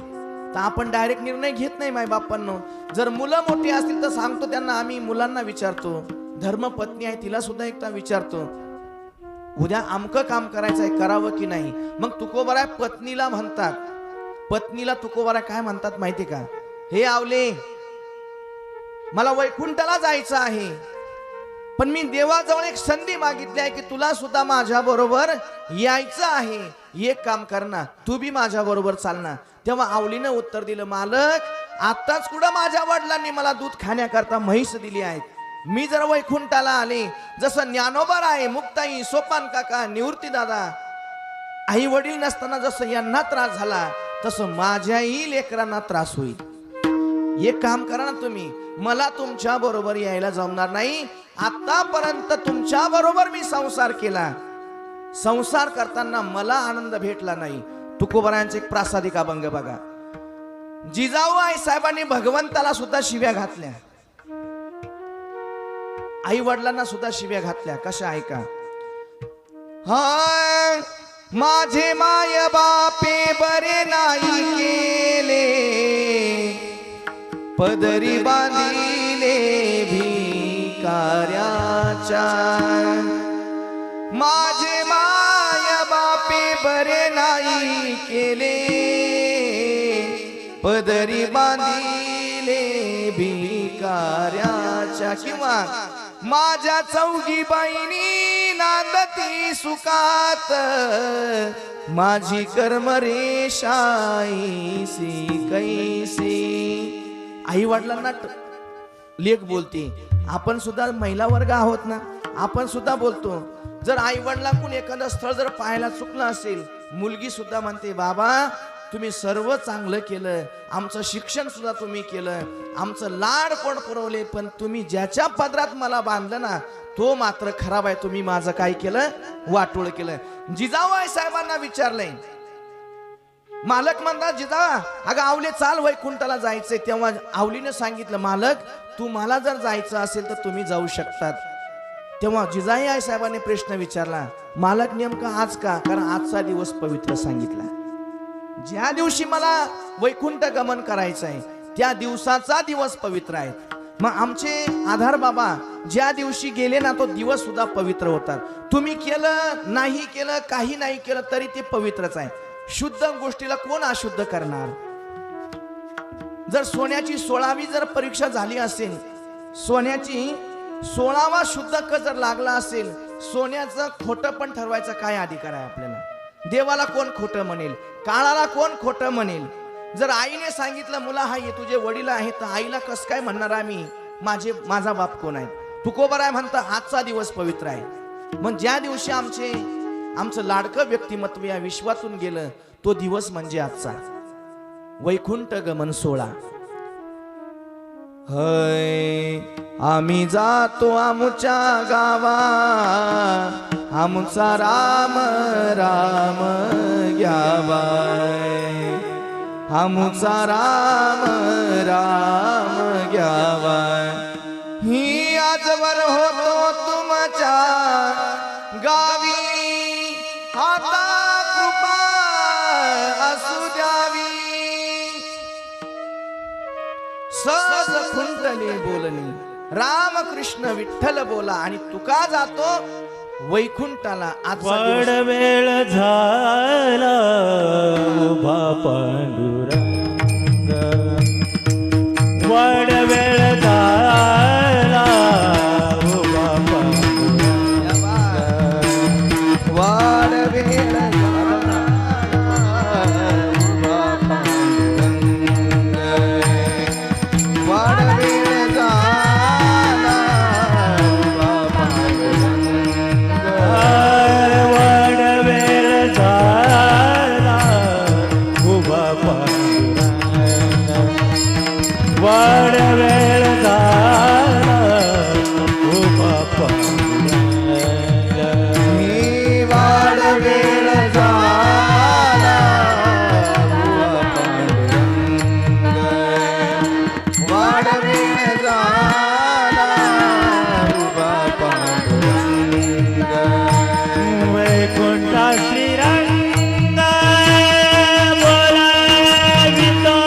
तर आपण डायरेक्ट निर्णय घेत नाही मायबापांनो. जर मुलं मोठी असतील तर सांगतो त्यांना, आम्ही मुलांना विचारतो. धर्मपत्नी आहे तिला सुद्धा एकदा विचारतो, उद्या आमकं काम करायचं आहे, करावं की नाही. मग तुकोबाराय पत्नीला म्हणतात, पत्नीला तुकोबाराय काय म्हणतात माहिती का, हे आवले मला वैकुंठाला जायचं आहे, पण मी देवाजवळ एक संधी मागितली आहे की तुला सुद्धा माझ्या बरोबर यायचं आहे, एक काम कर ना, तू बी माझ्या बरोबर चाल ना. तेव्हा आवलीनं उत्तर दिलं, मालक आताच कुठं माझ्या वडिलांनी मला दूध खाण्याकरता म्हैस दिली आहे. मी जर वैकुंठाला आले, जसं ज्ञानोबा आहे, मुक्ताई, सोपान काका, निवृत्ती दादा, आई वडील नसताना जसं यांना त्रास झाला तसं माझ्याही लेकरांना त्रास होईल. एक काम करा ना तुम्ही, मला तुमच्या बरोबर यायला जमणार नाही. आतापर्यंत तुमच्या बरोबर मी संसार केला, संसार करताना मला आनंद भेटला नाही. तुकोबारायांचे एक प्रासादिक अभंग बघा. जिजाऊ आई साहेबांनी भगवंताला सुद्धा शिव्या घातल्या, आई वडिलांना सुद्धा शिव्या घातल्या. कशा ऐका, हाय माझे माय बापे बरे नाही केले, पदरी बांधिले भिकाऱ्याच्या. माझे माय बापे बरे नाही केले, पदरी बांधिले भिकाऱ्याच्या. किंवा माझ्या चौघी बहिणी नांदती सुखात, माझी कर्म रेषाईसी कैसी. आई वडिलांना लेख बोलते. आपण सुद्धा महिला वर्ग आहोत ना, आपण सुद्धा बोलतो. जर आई वडिलांकडून एखादं स्थळ जर पाहायला चुकलं असेल, मुलगी सुद्धा म्हणते, बाबा तुम्ही सर्व चांगलं केलं, आमचं शिक्षण सुद्धा तुम्ही केलं, आमचं लाड पण पुरवले, पण तुम्ही ज्याच्या पदरात मला बांधलं ना तो मात्र खराब आहे. तुम्ही माझं काय केलं, वाटोळ केलं. जिजाऊ आई साहेबांना विचारलंय, मालक म्हणतात, जिजाऊ अगं आवले चाल वैकुंठाला जायचंय. तेव्हा आवलीने सांगितलं, मालक तुम्हाला जर जायचं असेल तर तुम्ही जाऊ शकतात. तेव्हा जिजाई आई साहेबांनी प्रश्न विचारला, मालक नेमका आज का, कारण आजचा दिवस पवित्र सांगितला. ज्या दिवशी मला वैकुंठ गमन करायचं आहे त्या दिवसाचा दिवस पवित्र आहे. मग आमचे आधार बाबा ज्या दिवशी गेले ना तो दिवस सुद्धा पवित्र होतात. तुम्ही केलं नाही केलं, काही नाही केलं तरी ते पवित्रच आहे. शुद्ध गोष्टीला कोण अशुद्ध करणार. जर सोन्याची 16वी जर परीक्षा झाली असेल, सोन्याची 16वा शुद्धक जर लागला असेल, सोन्याचं खोटं पण ठरवायचा काय अधिकार आहे आपल्याला. देवाला कोण खोटं म्हणेल, काळाला कोण खोटं म्हणेल. जर आईने सांगितलं मुला हा ये तुझे वडील आहेत, तर आईला कसं काय म्हणणार आम्ही माझा बाप कोण आहे. तुकोबाराय म्हणता आजचा दिवस पवित्र आहे. मग ज्या दिवशी आमचं लाडकं व्यक्तिमत्व या विश्वातून गेलं तो दिवस म्हणजे आजचा वैकुंठ गमन सोहळा. हय आम्ही जातो आमच्या गावा, आमचा राम राम घ्यावा, आमचा राम राम घ्यावा. ही आजवर होतो तुमच्या गावी, आता कृपा असू द्यावी. सहज खुंटले बोलणी राम कृष्ण विठ्ठल बोला आणि तुका जातो वैकुंठाला. आजचा वाड दिवस वेळ झाला उभा पांडुरंग, वाड वेळ झाला उभा पांडुरंग, वाड वेळ झाला उभा पांडुरंग, वाड वेळ झाला उभा पांडुरंग, वाड वेळ झाला उभा पांडुरंग, वाड वेळ झाला उभा पांडुरंग, ही वाड वेळ झाला उभा पांडुरंग, वाड वेळ झाला उभा पांडुरंग, वैकुंठा श्रीरंग बोलावितो,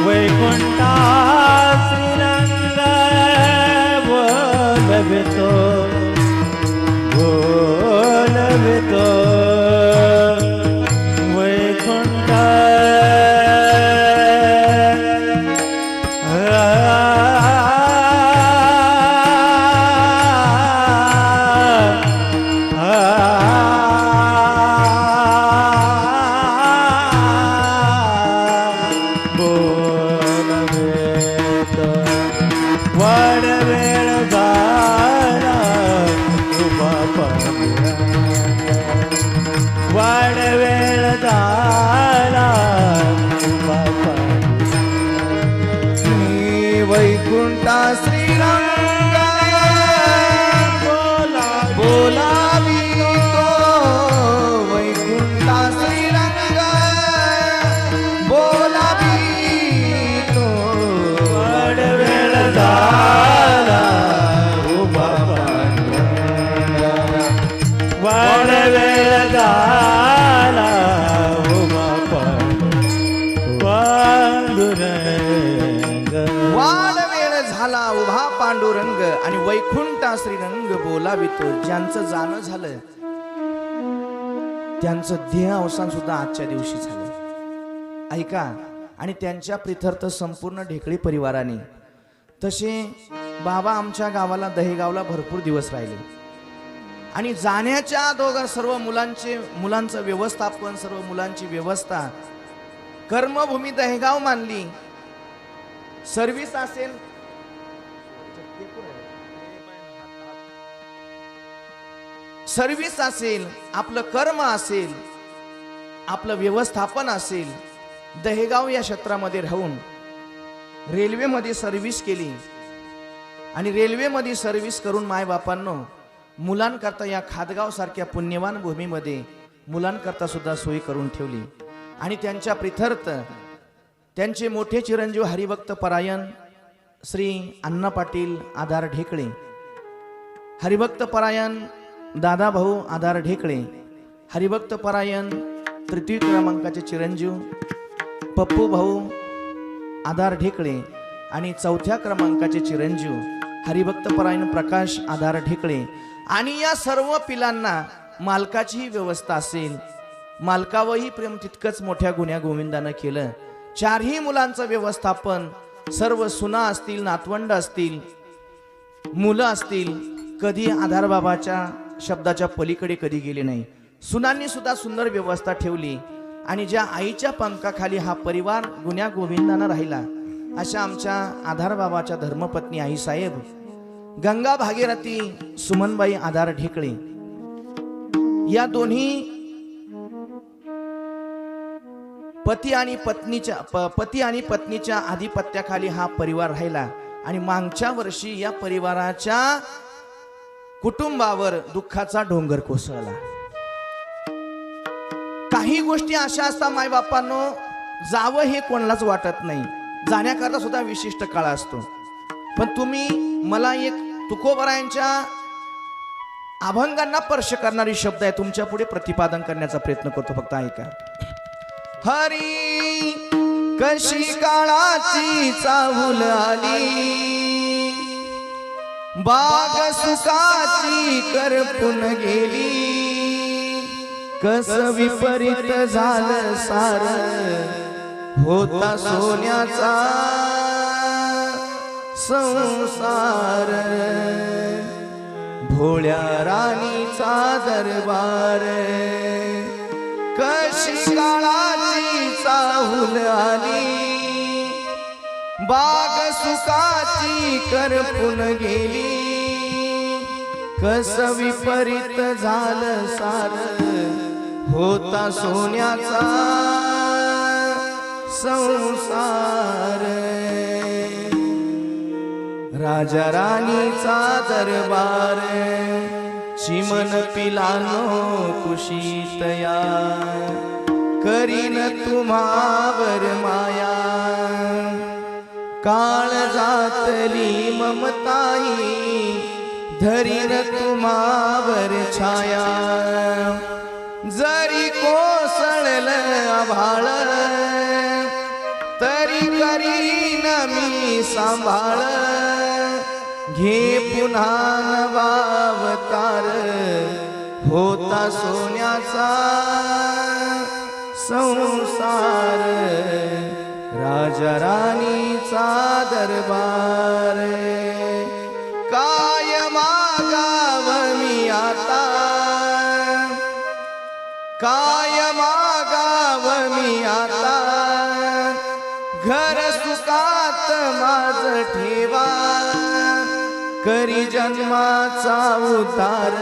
वैकुंठा श्रीरंग बोलवितो, बोलवितो वैकुंठा बोलवितो, वाड वेळ झाला उभा पांडुरंग, वाड वेळ झाला उभा पांडुरंग, मी वैकुंठा श्रीरंग बोलावितो, वैकुंठा श्रीरंग बोलावितो, वाड वेळ झाला उभा पांडुरंग, वाड वेळ झाला उभा पांडुरंग, वाड वेळ झाला उभा पांडुरंग आणि वैकुंठा श्रीरंग बोलावितो. ज्यांचं जाणं झालं त्यांचं देह अवसान सुद्धा आजच्या दिवशी झालं. ऐका, आणि त्यांच्या प्रित्यर्थ संपूर्ण ढेकळी परिवाराने तसे बाबा आमच्या गावाला दहेगावला भरपूर दिवस राहिले आणि जाण्याच्या अगोदर सर्व मुलांचं व्यवस्थापन, सर्व मुलांची व्यवस्था कर्मभूमी दहेगाव मानली. सर्व्हिस असेल, सर्व्हिस असेल, आपलं कर्म असेल, आपलं व्यवस्थापन असेल, दहेगाव या क्षेत्रामध्ये राहून रेल्वेमध्ये सर्व्हिस केली आणि रेल्वेमध्ये सर्व्हिस करून मायबापांनो मुलांकरता या खादगाव सारख्या पुण्यवान भूमीमध्ये मुलांकरता सुद्धा सोय करून ठेवली. आणि त्यांच्या प्रित्यर्थ त्यांचे मोठे चिरंजीव हरिभक्त परायण श्री अण्णा पाटील आधार ढेकळे, हरिभक्त परायण दादा भाऊ आधार ढेकळे, हरिभक्त परायण तृतीय क्रमांकाचे चिरंजीव पप्पू भाऊ आधार ढेकळे आणि चौथ्या क्रमांकाचे चिरंजीव हरिभक्त परायण प्रकाश आधार ढेकळे. आणि या सर्व पिलांना मालकाचीही व्यवस्था असेल, मालकावरही प्रेम तितकंच मोठ्या गुण्या गोविंदानं केलं. चारही मुलांचं व्यवस्थापन, सर्व सुना असतील, नातवंड असतील, मुलं असतील, कधी आधार बाबाच्या शब्दाच्या पलीकडे कधी गेले नाही. सुनांनी सुद्धा सुंदर व्यवस्था ठेवली आणि ज्या आईच्या पंखाखाली हा परिवार गुण्या गोविंदानं राहिला अशा आमच्या आधार बाबाच्या धर्मपत्नी आई साहेब गंगा भागीरथी सुमनबाई आधार ढेकळे या दोन्ही पती आणि पत्नीच्या आधिपत्याखाली हा परिवार राहिला. आणि मागच्या वर्षी या परिवाराच्या कुटुंबावर दुःखाचा डोंगर कोसळला. काही गोष्टी अशा असतात मायबापांनो, जावं हे कोणालाच वाटत नाही, जाण्याकरता सुद्धा विशिष्ट काळ असतो. पण तुम्ही मला एक तुकोबरायांच्या अभंगांना स्पर्श करणारी शब्द आहे तुमच्या पुढे प्रतिपादन करण्याचा प्रयत्न करतो, फक्त ऐका. हरी कशी काळाची चाहूल आली, बाग सुखाची करपून गेली, कस विपरीत झालं सार, होता सोन्याचा संसार, भोळ्या राणीचा दरबार, कशी काळाची चाहूल आली, बाग सुखाची करपून गेली, कस विपरीत झालं सार, होता सोन्याचा संसार, राजा राणीचा दरबार, चिमन पिलानो कुशीतया, करीन तुम्हावर माया, काळ जातली ममताई, धरीन तुम्हावर छाया, जरी कोसळलं आभाळ, तरी करीन मी सांभाळ, घे पुन्हा नवावतार, होता सोन्याचा संसार, राजा राणीचा दरबार, काय मागाव मी आता, काय मागाव मी आता, घर सुखात माझ ठेवा, करी जन्माचा उद्धार,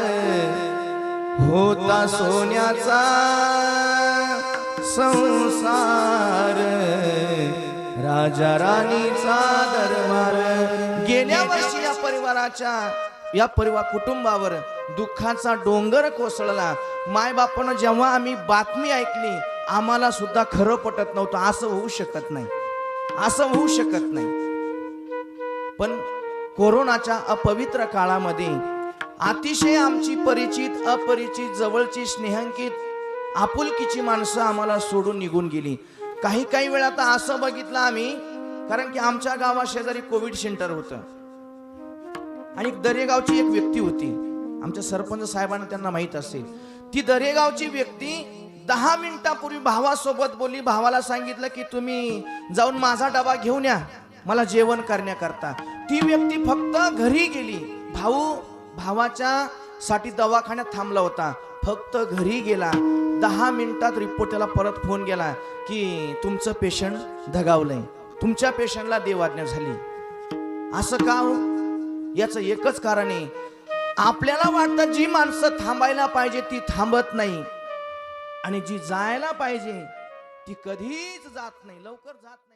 होता सोन्याचा संसार, राजा राणीचा दरबार. गेल्या वर्षी या परिवार कुटुंबावर दुःखाचा डोंगर कोसळला. माय बापानं जेव्हा आम्ही बातमी ऐकली, आम्हाला सुद्धा खरं पटत नव्हतं. असं होऊ शकत नाही, असं होऊ शकत नाही. पण कोरोनाच्या अपवित्र काळामध्ये अतिशय आमची परिचित अपरिचित जवळची स्नेहांकित आपुलकीची माणसं आम्हाला सोडून निघून गेली. काही वेळा तर असं बघितलं आम्ही, कारण की आमच्या गावा शेजारी कोविड सेंटर होतं आणि दरेगावची एक व्यक्ती होती. आमच्या सरपंच साहेबांना त्यांना माहित असेल. ती दरेगावची व्यक्ती 10 मिनिटापूर्वी भावासोबत बोलली. भावाला सांगितलं की तुम्ही जाऊन माझा डबा घेऊन या मला जेवण करण्याकरता. ती व्यक्ती फक्त घरी गेली. भावाच्या साठी दवाखान्यात थांबला होता. फक्त घरी गेला, 10 मिनिटात रिपोर्ट त्याला परत फोन गेला की तुमचं पेशंट दगावलंय, तुमच्या पेशंटला देवाज्ञा झाली. असं का हो? याचं एकच कारण आहे, आपल्याला वाटतं जी माणसं थांबायला पाहिजे ती थांबत नाही आणि जी जायला पाहिजे ती कधीच जात नाही, लवकर जात नाही.